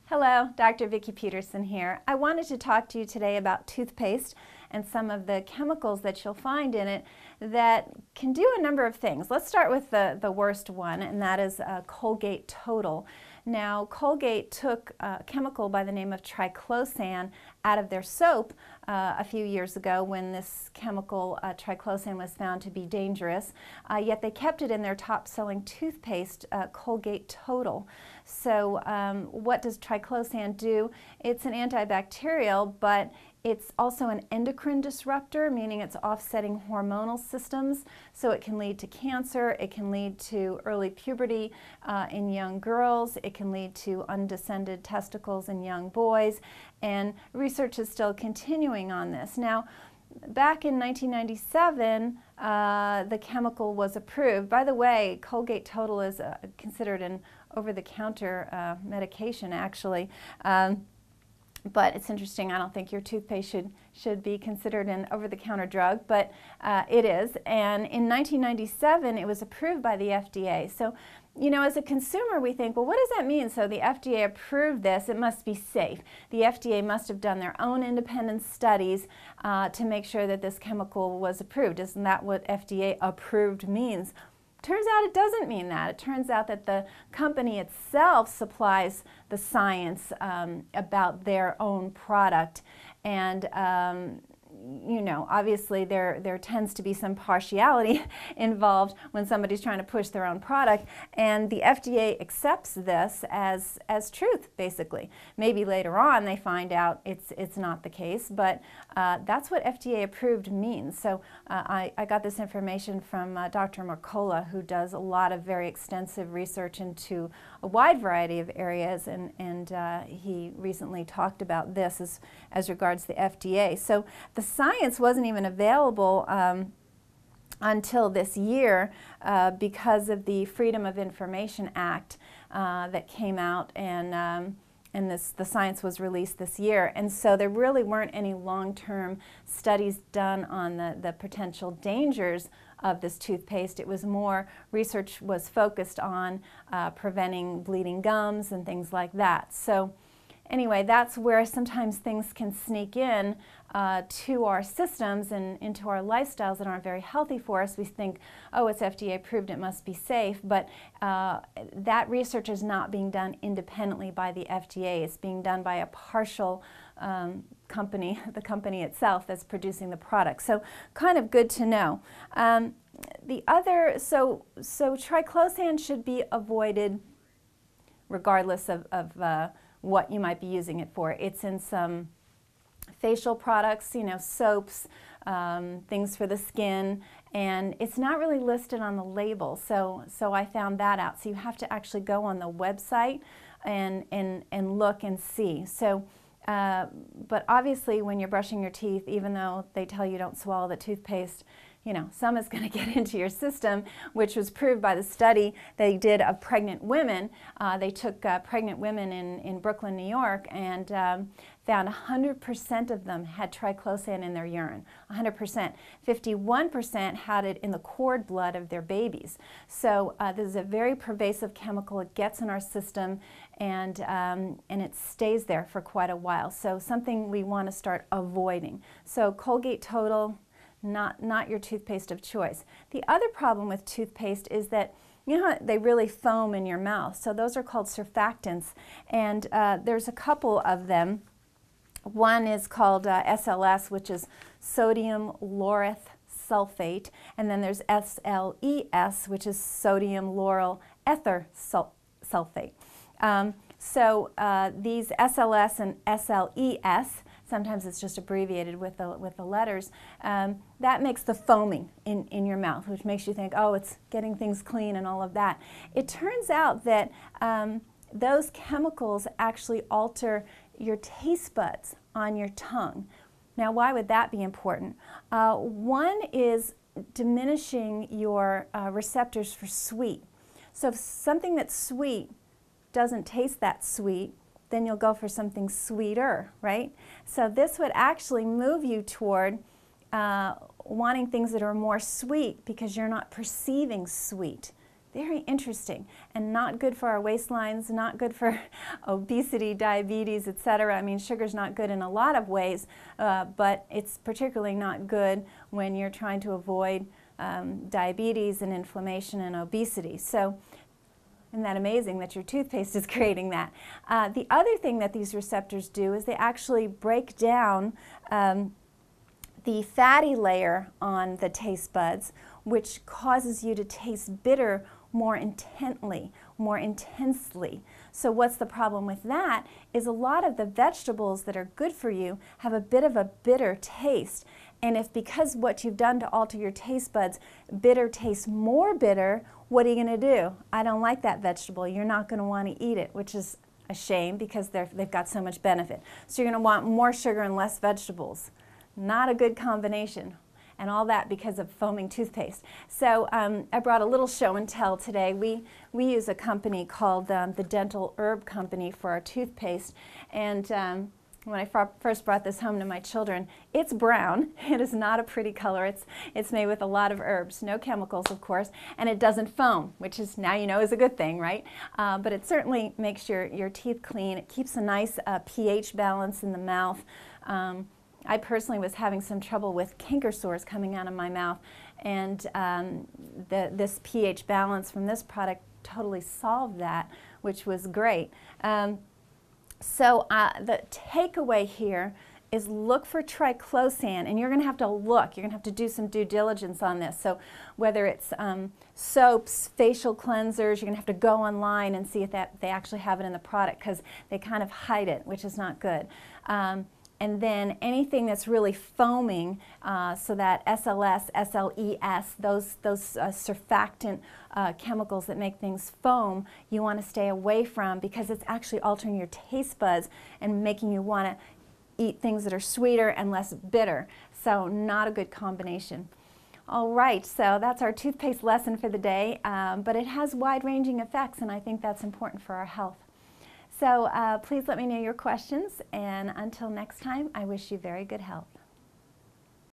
Hello, Dr. Vicki Peterson here. I wanted to talk to you today about toothpaste and some of the chemicals that you'll find in it that can do a number of things. Let's start with the worst one, and that is Colgate Total. Now, Colgate took a chemical by the name of triclosan out of their soap a few years ago when this chemical, triclosan, was found to be dangerous, yet they kept it in their top-selling toothpaste, Colgate Total. So what does triclosan do? It's an antibacterial, but it's also an endocrine disruptor, meaning it's offsetting hormonal systems, so it can lead to cancer, it can lead to early puberty in young girls, it can lead to undescended testicles in young boys, and research is still continuing on this. Now, back in 1997, the chemical was approved. By the way, Colgate Total is considered an over-the-counter medication, actually. But it's interesting, I don't think your toothpaste should be considered an over-the-counter drug, but it is. And in 1997, it was approved by the FDA. So, you know, as a consumer, we think, well, what does that mean? So the FDA approved this, it must be safe. The FDA must have done their own independent studies to make sure that this chemical was approved. Isn't that what FDA approved means? Turns out it doesn't mean that. It turns out that the company itself supplies the science about their own product, and you know, obviously there tends to be some partiality involved when somebody's trying to push their own product, and the FDA accepts this as truth, basically. Maybe later on they find out it's not the case, but that's what FDA approved means. So I got this information from Dr. Mercola, who does a lot of very extensive research into a wide variety of areas, and he recently talked about this as regards the FDA. So the science wasn't even available until this year because of the Freedom of Information Act that came out, and the science was released this year. And so there really weren't any long-term studies done on the potential dangers of this toothpaste. It was more, research was focused on preventing bleeding gums and things like that. So anyway, that's where sometimes things can sneak in to our systems and into our lifestyles that aren't very healthy for us. We think, oh, it's FDA approved, it must be safe, but that research is not being done independently by the FDA. It's being done by a partial company, the company itself that's producing the product. So kind of good to know. So triclosan should be avoided regardless of what you might be using it for. It's in some facial products, you know, soaps, things for the skin, and it's not really listed on the label. So I found that out. So you have to actually go on the website and look and see. So, but obviously when you're brushing your teeth, even though they tell you don't swallow the toothpaste, you know, some is going to get into your system, which was proved by the study they did of pregnant women. They took pregnant women in Brooklyn, New York, and found 100% of them had triclosan in their urine. 100%. 51% had it in the cord blood of their babies. So this is a very pervasive chemical. It gets in our system, and it stays there for quite a while. So something we want to start avoiding. So Colgate Total, not your toothpaste of choice. The other problem with toothpaste is that, you know, they really foam in your mouth. So those are called surfactants, and there's a couple of them. One is called SLS, which is sodium lauryl sulfate, and then there's SLES, which is sodium lauryl ether sulfate. These SLS and SLES, sometimes it's just abbreviated with the letters, that makes the foaming in your mouth, which makes you think, oh, it's getting things clean and all of that. It turns out that those chemicals actually alter your taste buds on your tongue. Now, why would that be important? One is diminishing your receptors for sweet. So if something that's sweet doesn't taste that sweet, then you'll go for something sweeter, right? So this would actually move you toward wanting things that are more sweet because you're not perceiving sweet. Very interesting, and not good for our waistlines, not good for obesity, diabetes, etc. I mean, sugar's not good in a lot of ways, but it's particularly not good when you're trying to avoid diabetes and inflammation and obesity. So, isn't that amazing that your toothpaste is creating that? The other thing that these receptors do is they actually break down the fatty layer on the taste buds, which causes you to taste bitter more intently, more intensely. So what's the problem with that is a lot of the vegetables that are good for you have a bit of a bitter taste. And if because what you've done to alter your taste buds, bitter tastes more bitter, what are you going to do? I don't like that vegetable. You're not going to want to eat it, which is a shame because they've got so much benefit. So you're going to want more sugar and less vegetables. Not a good combination. And all that because of foaming toothpaste. So I brought a little show and tell today. We use a company called the Dental Herb Company for our toothpaste. And when I first brought this home to my children, it's brown. It is not a pretty color. It's made with a lot of herbs, no chemicals, of course, and it doesn't foam, which is now you know is a good thing, right? But it certainly makes your teeth clean. It keeps a nice pH balance in the mouth. I personally was having some trouble with canker sores coming out of my mouth, and this pH balance from this product totally solved that, which was great. So the takeaway here is look for triclosan, and you're going to have to look. You're going to have to do some due diligence on this. So whether it's soaps, facial cleansers, you're going to have to go online and see if they actually have it in the product because they kind of hide it, which is not good. And then anything that's really foaming, so that SLS, SLES, those surfactant chemicals that make things foam, you want to stay away from because it's actually altering your taste buds and making you want to eat things that are sweeter and less bitter. So not a good combination. All right, so that's our toothpaste lesson for the day, but it has wide-ranging effects, and I think that's important for our health. So please let me know your questions, and until next time, I wish you very good health.